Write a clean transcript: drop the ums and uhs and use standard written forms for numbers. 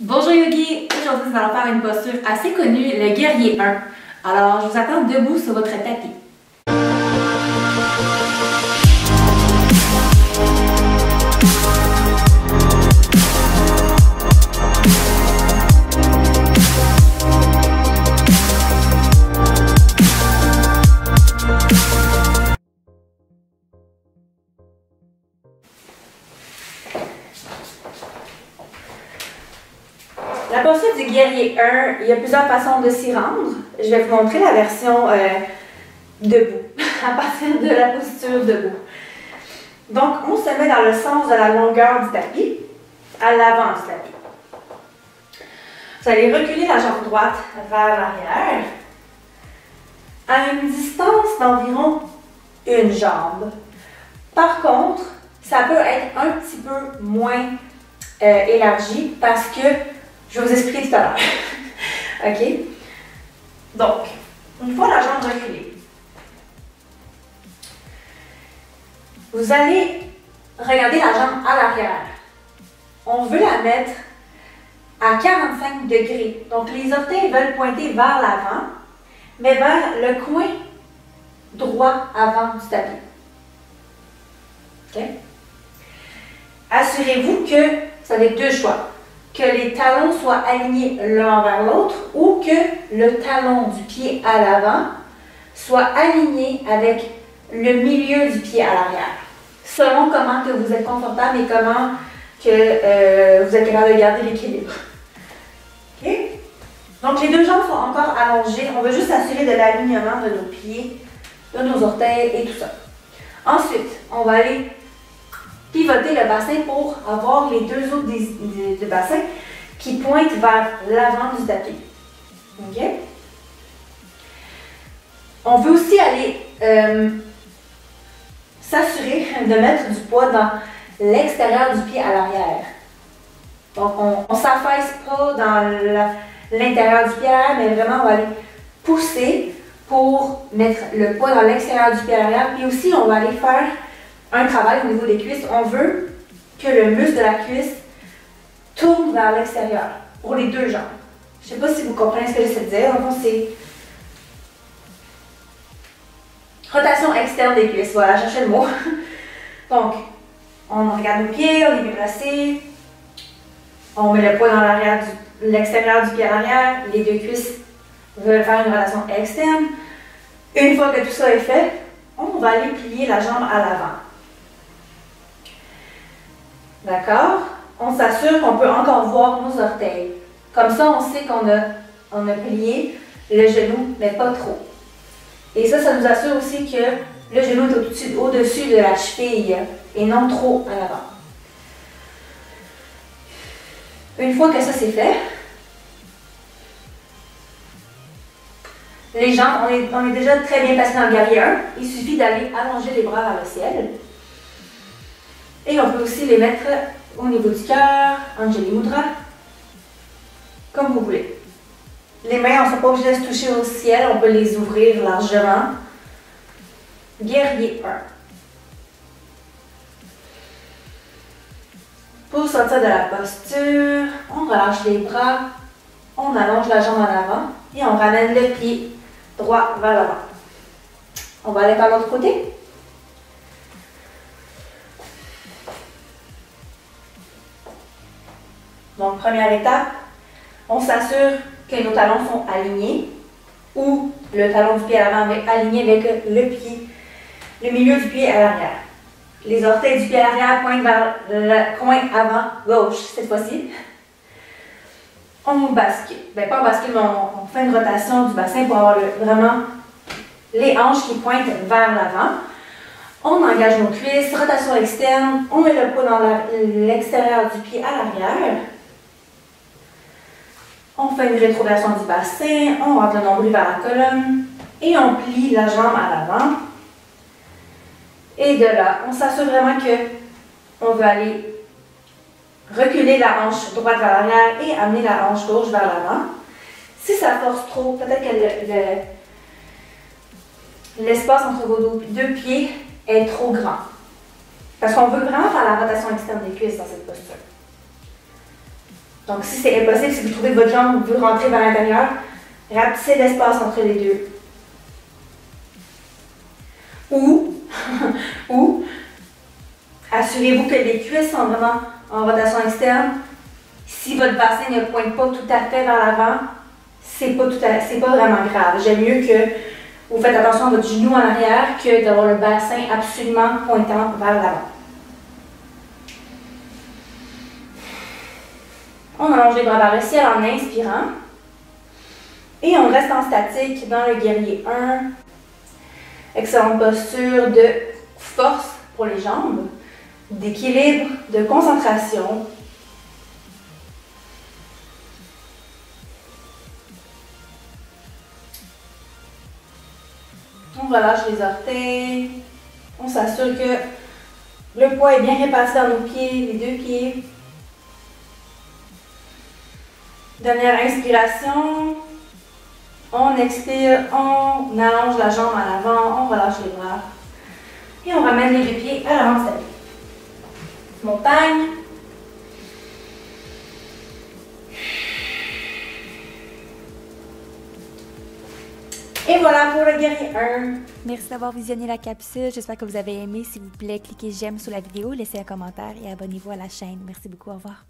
Bonjour Yogi! Aujourd'hui, nous allons faire une posture assez connue, le guerrier 1. Alors, je vous attends debout sur votre tapis. La posture du guerrier 1, il y a plusieurs façons de s'y rendre. Je vais vous montrer la version debout, à partir de la posture debout. Donc, on se met dans le sens de la longueur du tapis, à l'avant du tapis. Vous allez reculer la jambe droite vers l'arrière, à une distance d'environ une jambe. Par contre, ça peut être un petit peu moins élargi parce que je vais vous expliquer tout à l'heure. OK? Donc, une fois la jambe reculée, vous allez regarder la jambe à l'arrière. On veut la mettre à 45 degrés. Donc, les orteils veulent pointer vers l'avant, mais vers le coin droit avant du tapis. OK? Assurez-vous que vous avez deux choix. Que les talons soient alignés l'un vers l'autre ou que le talon du pied à l'avant soit aligné avec le milieu du pied à l'arrière. Selon comment que vous êtes confortable et comment que vous êtes capable de garder l'équilibre. OK? Donc les deux jambes sont encore allongées. On veut juste s'assurer de l'alignement de nos pieds, de nos orteils et tout ça. Ensuite, on va aller pivoter le bassin pour avoir les deux autres du bassin qui pointent vers l'avant du tapis. OK? On veut aussi aller s'assurer de mettre du poids dans l'extérieur du pied à l'arrière. Donc, on ne s'affaisse pas dans l'intérieur du pied à l'arrière, mais vraiment, on va aller pousser pour mettre le poids dans l'extérieur du pied à l'arrière. Puis aussi, on va aller faire un travail au niveau des cuisses. On veut que le muscle de la cuisse tourne vers l'extérieur pour les deux jambes. Je ne sais pas si vous comprenez ce que j'essaie de dire. En fond, c'est rotation externe des cuisses. Voilà, cherchez le mot. Donc, on regarde nos pieds, on est bien placé. On met le poids dans l'extérieur du pied à l'arrière. Les deux cuisses veulent faire une rotation externe. Une fois que tout ça est fait, on va aller plier la jambe à l'avant. D'accord? On s'assure qu'on peut encore voir nos orteils. Comme ça, on sait qu'on a plié le genou, mais pas trop. Et ça nous assure aussi que le genou est au-dessus de la cheville et non trop à l'avant. Une fois que ça c'est fait, les jambes, on est déjà très bien placé dans le guerrier 1. Il suffit d'aller allonger les bras vers le ciel. Et on peut aussi les mettre au niveau du cœur, Anjali Mudra, comme vous voulez. Les mains, on ne sont pas obligés de se toucher au ciel, on peut les ouvrir largement. Guerrier 1. Pour sortir de la posture, on relâche les bras, on allonge la jambe en avant et on ramène le pied droit vers l'avant. On va aller par l'autre côté. Donc, première étape, on s'assure que nos talons sont alignés ou le talon du pied à l'avant est aligné avec le milieu du pied à l'arrière. Les orteils du pied à l'arrière pointent vers le coin avant gauche cette fois-ci. On bascule. Bien, pas on bascule, mais on fait une rotation du bassin pour avoir vraiment les hanches qui pointent vers l'avant. On engage nos cuisses, rotation externe, on met le poids dans l'extérieur du pied à l'arrière. On fait une rétroversion du bassin, on rentre le nombril vers la colonne et on plie la jambe à l'avant. Et de là, on s'assure vraiment qu'on veut aller reculer la hanche droite vers l'arrière et amener la hanche gauche vers l'avant. Si ça force trop, peut-être que l'espace entre vos deux pieds est trop grand. Parce qu'on veut vraiment faire la rotation externe des cuisses dans cette posture. Donc si c'est impossible, si vous trouvez que votre jambe veut rentrer vers l'intérieur, rapetissez l'espace entre les deux. Ou assurez-vous que les cuisses sont vraiment en rotation externe. Si votre bassin ne pointe pas tout à fait vers l'avant, c'est pas vraiment grave. J'aime mieux que vous faites attention à votre genou en arrière que d'avoir le bassin absolument pointant vers l'avant. On allonge les bras vers le ciel en inspirant. Et on reste en statique dans le guerrier 1. Excellente posture de force pour les jambes, d'équilibre, de concentration. On relâche les orteils. On s'assure que le poids est bien réparti dans nos pieds, les deux pieds. Dernière inspiration. On expire, on allonge la jambe à l'avant, on relâche les bras. Et on ramène les deux pieds à l'avant statique. Montagne. Et voilà pour le guerrier 1. Merci d'avoir visionné la capsule. J'espère que vous avez aimé. S'il vous plaît, cliquez j'aime sous la vidéo, laissez un commentaire et abonnez-vous à la chaîne. Merci beaucoup. Au revoir.